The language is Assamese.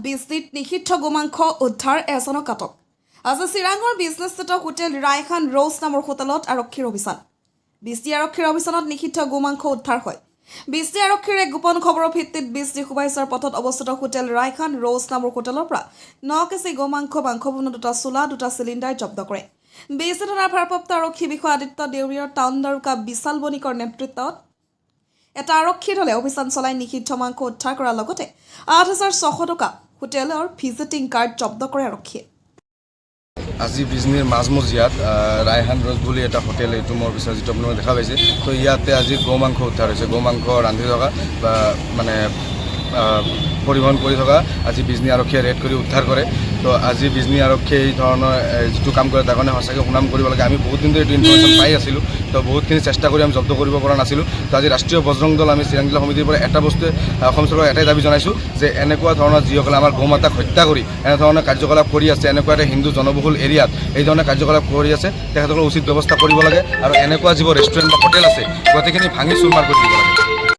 বিজনীত নিষিদ্ধ গোমাংস উদ্ধাৰ এজনক আটক। আজি চিৰাঙৰ বিজনেছস্থিত হোটেল ৰায়খান ৰ'জ নামৰ হোটেলত আৰক্ষীৰ অভিযান। বিজনী আৰক্ষীৰ অভিযানত নিষিদ্ধ গোমাংস উদ্ধাৰ হয়। বিজনী আৰক্ষীৰ এক গোপন খবৰৰ ভিত্তিত বিজনী সুবাইছৰ পথত অৱস্থিত হোটেল ৰায়খান ৰ'জ নামৰ হোটেলৰ পৰা 9 কেজি গোমাংস মাংসপূৰ্ণ 2টা চোলা 2টা চিলিণ্ডাৰ জব্দ কৰে। বিজনী থানাৰ ভাৰপ্ৰাপ্ত আৰক্ষী বিষয়া আদিত্য দেউৰীৰ টাউন দাৰোগা বিশাল বণিকৰ নেতৃত্বত এটা আৰক্ষী দলে অভিযান চলাই নিষিদ্ধ মাংস উদ্ধাৰ কৰাৰ লগতে 8,600 টকা হোটেলৰ ভিজিটিং কাৰ্ড জব্দ কৰে আৰক্ষীয়ে। আজি বিজনীৰ মাজমজিয়াত ৰায়হান ৰ'জ বুলি এটা হোটেল, এইটো মোৰ পিছত যিটো আপোনালোকে দেখা পাইছে, তো ইয়াতে আজি গোমাংস উদ্ধাৰ হৈছে। গোমাংস ৰান্ধি থকা বা মানে পৰিবহণ কৰি থকা আজি বিজনী আৰক্ষীয়ে ৰেড কৰি উদ্ধাৰ কৰে। তো আজি বিজনী আৰক্ষীয়ে এই ধৰণৰ যিটো কাম কৰে তাৰ কাৰণে সঁচাকৈ সুনাম কৰিব লাগে। আমি বহুত দিন ধৰি এইটো ইনফৰমেশ্যন পাই আছিলোঁ, তো বহুতখিনি চেষ্টা কৰি আমি জব্দ কৰিব পৰা নাছিলোঁ। তো আজি ৰাষ্ট্ৰীয় বজৰং দল আমি চিৰাং জিলা সমিতিৰ পৰা এটা বস্তুৱে অসম চৰকাৰক এটাই দাবী জনাইছোঁ যে এনেকুৱা ধৰণৰ যিসকলে আমাৰ গৌ মাতাক হত্যা কৰি এনেধৰণৰ কাৰ্যকলাপ কৰি আছে, এনেকুৱা এটা হিন্দু জনবহুল এৰিয়াত এই ধৰণৰ কাৰ্যকলাপ কৰি আছে, তেখেতসকলে উচিত ব্যৱস্থা কৰিব লাগে আৰু এনেকুৱা যিবোৰ ৰেষ্টুৰেণ্ট বা হোটেল আছে গোটেইখিনি ভাঙি চুৰমাৰ কৰি দিব লাগে।